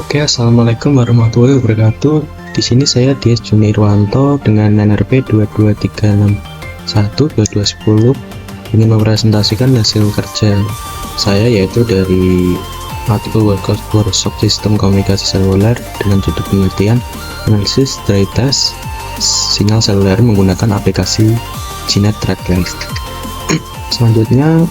Oke, assalamualaikum warahmatullahi wabarakatuh. Di sini saya Dias Juni Irwanto dengan NRP 22361221 ingin mempresentasikan hasil kerja saya, yaitu dari artikel workshop sistem komunikasi seluler dengan judul penelitian analisis dry test sinyal seluler menggunakan aplikasi GNet Trackers. Selanjutnya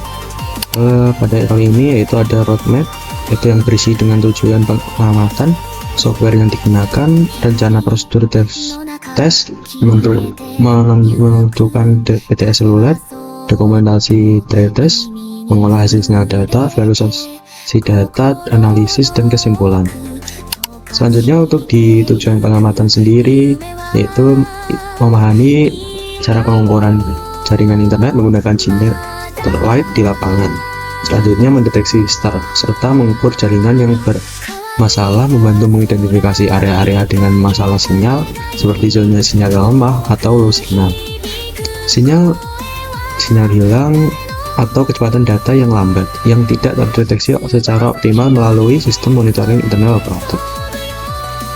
pada kali ini yaitu ada roadmap, yaitu yang berisi dengan tujuan pengamatan software yang digunakan, rencana prosedur tes menentukan BTS seluler, dokumentasi dry test, mengolah hasil sinyal data, visualisasi data, analisis, dan kesimpulan. Selanjutnya untuk di tujuan pengamatan sendiri yaitu memahami cara pengukuran jaringan internet menggunakan GNet terlight di lapangan. Selanjutnya mendeteksi serta mengukur jaringan yang bermasalah, membantu mengidentifikasi area-area dengan masalah sinyal seperti zona sinyal lemah atau low signal, sinyal hilang, atau kecepatan data yang lambat yang tidak terdeteksi secara optimal melalui sistem monitoring internal operator.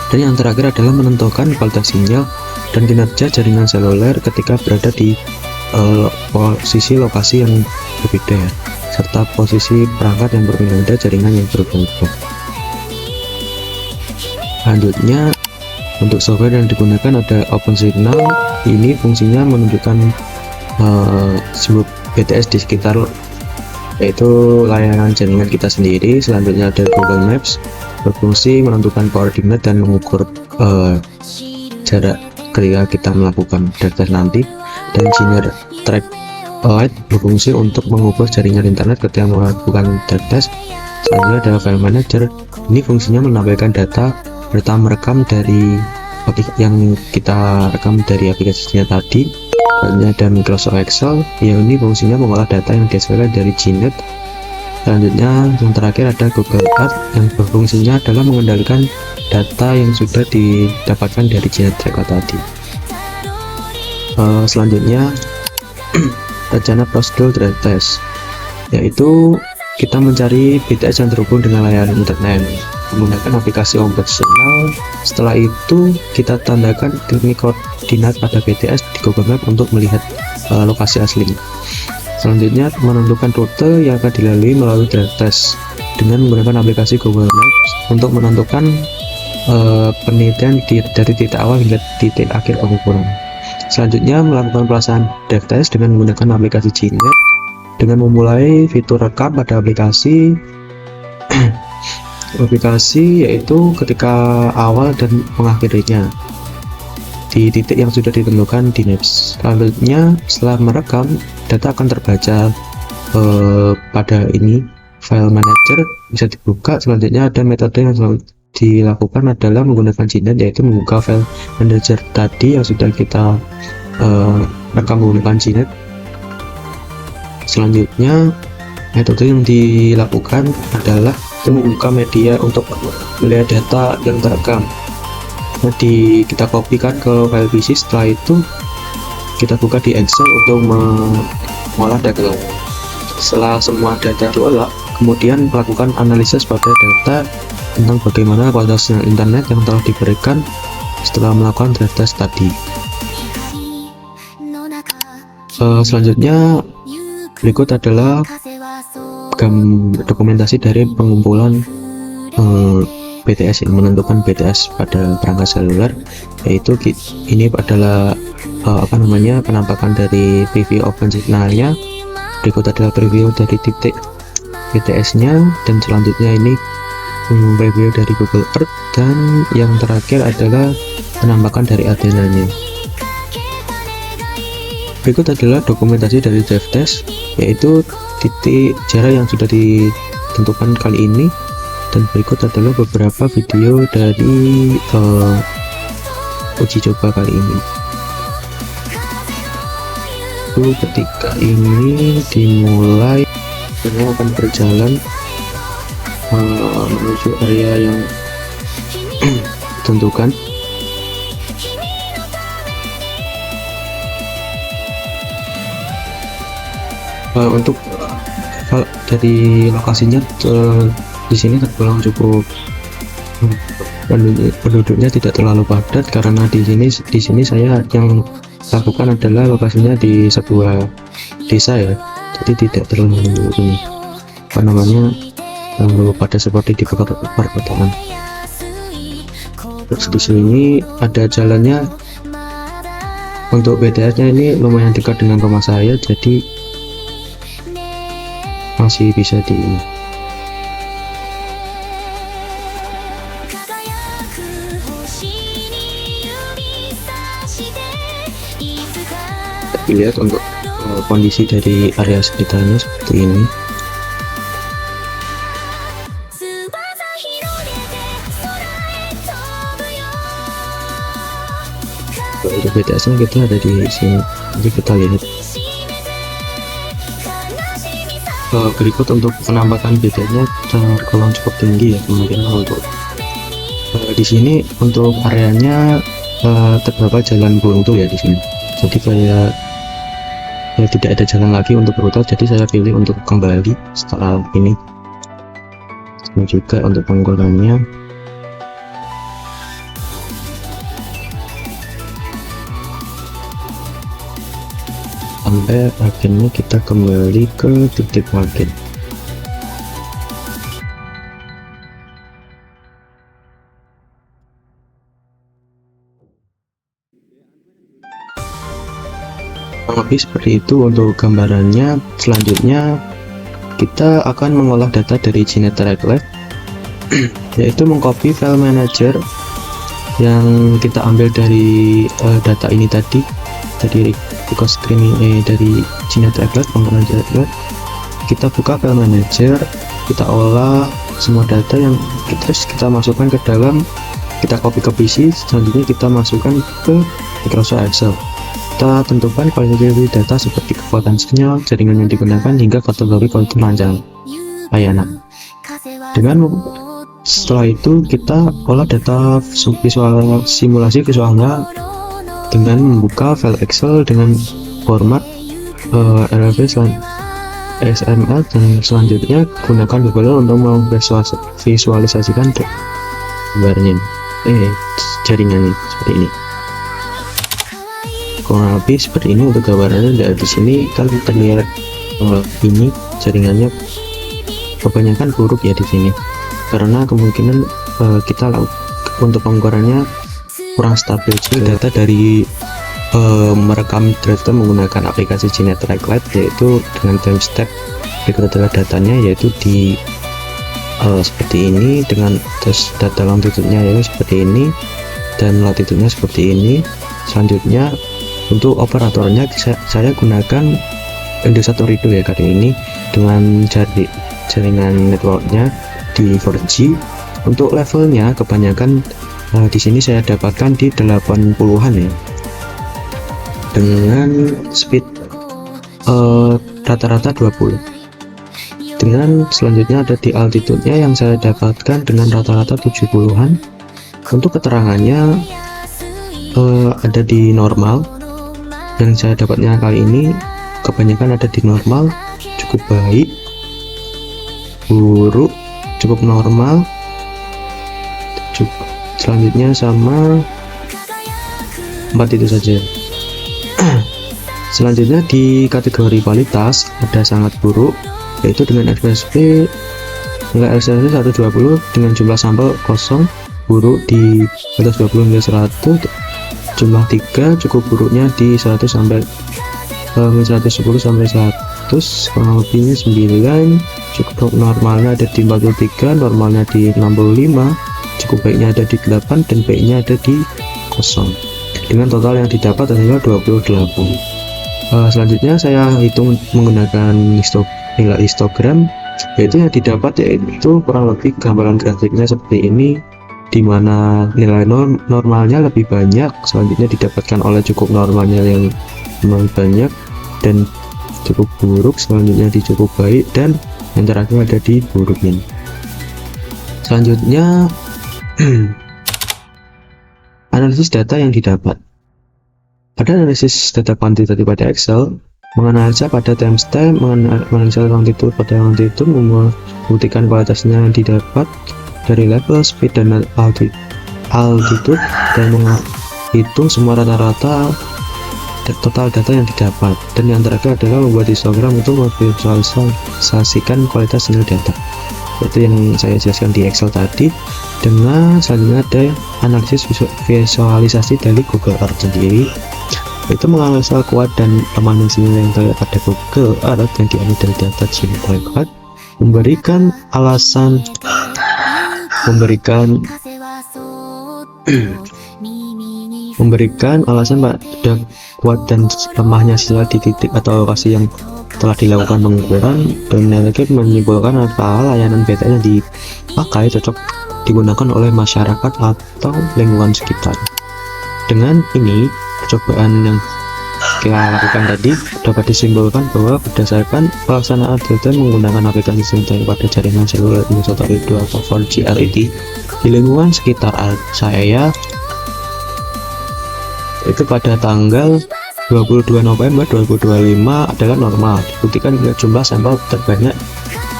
Dan yang terakhir adalah menentukan kualitas sinyal dan kinerja jaringan seluler ketika berada di posisi lokasi yang berbeda, serta posisi perangkat yang berbeda, jaringan yang berbeda. Selanjutnya untuk software yang digunakan ada OpenSignal. Ini fungsinya menunjukkan sebuah BTS di sekitar yaitu layanan jaringan kita sendiri. Selanjutnya ada Google Maps, berfungsi menentukan koordinat dan mengukur jarak ketika kita melakukan data nanti. Dan GNet Tracklight berfungsi untuk mengukur jaringan internet ketika melakukan data. Selanjutnya ada File Manager. Ini fungsinya menampilkan data merekam dari yang kita rekam dari aplikasinya tadi. Selanjutnya ada Microsoft Excel, yang ini fungsinya mengolah data yang dihasilkan dari GNet. Selanjutnya yang terakhir ada Google Earth, yang berfungsinya adalah mengendalikan data yang sudah didapatkan dari GNet Tracker tadi. Selanjutnya rencana prosedur dry test, yaitu kita mencari BTS yang terhubung dengan layar internet menggunakan aplikasi operasional. Setelah itu kita tandakan titik koordinat pada BTS di Google Map untuk melihat lokasi asli. Selanjutnya menentukan rute yang akan dilalui melalui dry test dengan menggunakan aplikasi Google Maps untuk menentukan penelitian dari titik awal hingga titik akhir pengukuran. Selanjutnya melakukan pelaksanaan dry test dengan menggunakan aplikasi GNet dengan memulai fitur rekam pada aplikasi yaitu ketika awal dan mengakhirinya di titik yang sudah ditentukan di Maps. Selanjutnya setelah merekam, data akan terbaca pada ini File Manager, bisa dibuka. Selanjutnya ada metode yang dilakukan adalah menggunakan GNet, yaitu membuka File Manager tadi yang sudah kita rekam menggunakan GNet. Selanjutnya metode yang dilakukan adalah membuka media untuk melihat data yang terekam. Jadi kita kopikan ke file PC. Setelah itu kita buka di Excel untuk mengolah data. Setelah semua data diolah, kemudian melakukan analisis pada data tentang bagaimana kualitas internet yang telah diberikan setelah melakukan dry test tadi. Selanjutnya berikut adalah dokumentasi dari pengumpulan BTS yang menentukan BTS pada perangkat seluler, yaitu ini adalah penampakan dari preview OpenSignal-nya. Berikut adalah preview dari titik BTS-nya, dan selanjutnya ini preview dari Google Earth, dan yang terakhir adalah penampakan dari Athena-nya. Berikut adalah dokumentasi dari drive test, yaitu titik jarak yang sudah ditentukan kali ini, dan berikut adalah beberapa video dari uji coba kali ini. Ketika ini dimulai, kita akan berjalan menuju area yang ditentukan. Untuk dari lokasinya di sini tergolong cukup penduduknya tidak terlalu padat karena di sini saya yang lakukan adalah lokasinya di sebuah desa ya, jadi tidak terlalu ini apa namanya terlalu padat seperti di perkotaan. Terus di sini ada jalannya, untuk BTS nya ini lumayan dekat dengan rumah saya, jadi masih bisa di lihat untuk kondisi dari area sekitarnya seperti ini. Untuk BTS nya kita ada di sini, jadi kita lihat. Berikut untuk penampakan BTS nya tergolong cukup tinggi ya kemungkinan untuk di sini. Untuk areanya terdapat jalan buntu ya di sini, jadi kayak ya tidak ada jalan lagi untuk berputar, jadi saya pilih untuk kembali setelah ini. Dan juga untuk penggolannya sampai akhirnya kita kembali ke titik market. Lebih seperti itu untuk gambarannya. Selanjutnya kita akan mengolah data dari Genetic Lab yaitu mengcopy file manager yang kita ambil dari data ini tadi dari request screening dari Genetic Lab, pengolahan Lab. Kita buka file manager, kita olah semua data yang terus kita masukkan ke dalam, kita copy ke PC. Selanjutnya kita masukkan ke Microsoft Excel. Kita tentukan kualitas data seperti kekuatan sinyal, jaringan yang digunakan, hingga kategori kualitas panjang layanan. Setelah itu kita olah data visual, simulasi visualnya dengan membuka file Excel dengan format RLV XML, dan selanjutnya gunakan Google untuk memvisualisasikan gambarnya jaringannya seperti ini. Kurang lebih seperti ini untuk gambarannya. Dari sini kan terlihat ini jaringannya kebanyakan buruk ya di sini, karena kemungkinan kita untuk pengukurannya kurang stabil. Jadi data dari merekam drive menggunakan aplikasi Genetic Lab, yaitu dengan timestamp. Berikut adalah datanya, yaitu di seperti ini, dengan terus data longitudenya yaitu seperti ini dan latitudenya seperti ini. Selanjutnya untuk operatornya saya gunakan Windows 1 Rido ya kali ini, dengan jaringan networknya di 4G. Untuk levelnya kebanyakan di sini saya dapatkan di 80-an ya, dengan speed rata-rata 20. Dengan selanjutnya ada di altitude-nya yang saya dapatkan dengan rata-rata 70-an. Untuk keterangannya ada di normal, yang saya dapatnya kali ini kebanyakan ada di normal, cukup baik, buruk, cukup normal, cukup. Selanjutnya sama 4 itu saja. Selanjutnya di kategori kualitas ada sangat buruk, yaitu dengan XSP 120 dengan jumlah sampel kosong, buruk di atas 20 hingga 100, jumlah 3, cukup buruknya di 100 sampai 110 sampai 100, kurang lebihnya 9, cukup normalnya ada di 43, normalnya di 65, cukup baiknya ada di 8, dan baiknya ada di 0. Dengan total yang didapat adalah 28. Selanjutnya saya hitung menggunakan nilai histogram, yaitu yang didapat yaitu kurang lebih gambaran grafiknya seperti ini, dimana nilai normalnya lebih banyak, selanjutnya didapatkan oleh cukup normalnya yang lebih banyak, dan cukup buruk selanjutnya di cukup baik, dan yang terakhir ada di buruknya. Selanjutnya analisis data yang didapat. Pada analisis data kuantitatif pada Excel, menganalisa pada timestamp, menganalisa longitude pada longitude, membuktikan kualitasnya yang didapat, dari level, speed, dan altitude, dan menghitung semua rata-rata total data yang didapat. Dan yang terakhir adalah membuat histogram untuk memvisualisasikan kualitas nilai data. Itu yang saya jelaskan di Excel tadi. Dengan selanjutnya ada analisis visualisasi dari Google Earth sendiri, itu menganalisa kuat dan lemahnya sinyal yang terlihat pada Google Earth yang diambil dari data GeoPoint, memberikan alasan pada kuat dan lemahnya sinyal di titik atau lokasi yang telah dilakukan pengukuran, dan menyimpulkan apakah layanan BTS yang dipakai cocok digunakan oleh masyarakat atau lingkungan sekitar. Dengan ini, percobaan yang kita lakukan tadi dapat disimpulkan bahwa berdasarkan pelaksanaan data menggunakan aplikasi sentuh pada jaringan seluler Indosat 2 atau 4G LTE di lingkungan sekitar saya itu pada tanggal 22 November 2025 adalah normal, dibuktikan hingga jumlah sampel terbanyak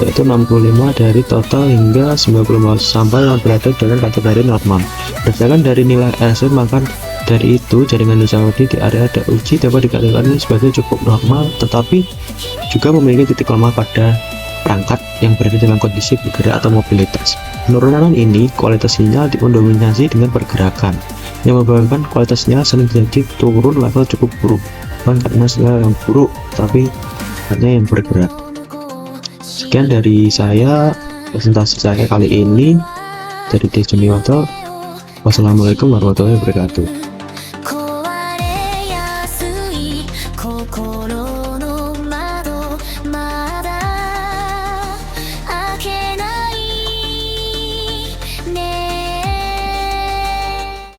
yaitu 65 dari total hingga 90 sampel yang berada dalam kategori normal. Berdasarkan dari nilai RC, maka dari itu jaringan Indosat di area ada uji dapat dikatakan sebagai cukup normal, tetapi juga memiliki titik lemah pada perangkat yang berada dalam kondisi bergerak atau mobilitas. Penurunan ini kualitas sinyal didominasi dengan pergerakan, yang menyebabkan kualitasnya sering terjadi turun level cukup buruk, bukan karena sinyal yang buruk, tapi hanya yang bergerak. Sekian dari saya, presentasi saya kali ini dari Desjoni Hotel. Wassalamualaikum warahmatullahi wabarakatuh.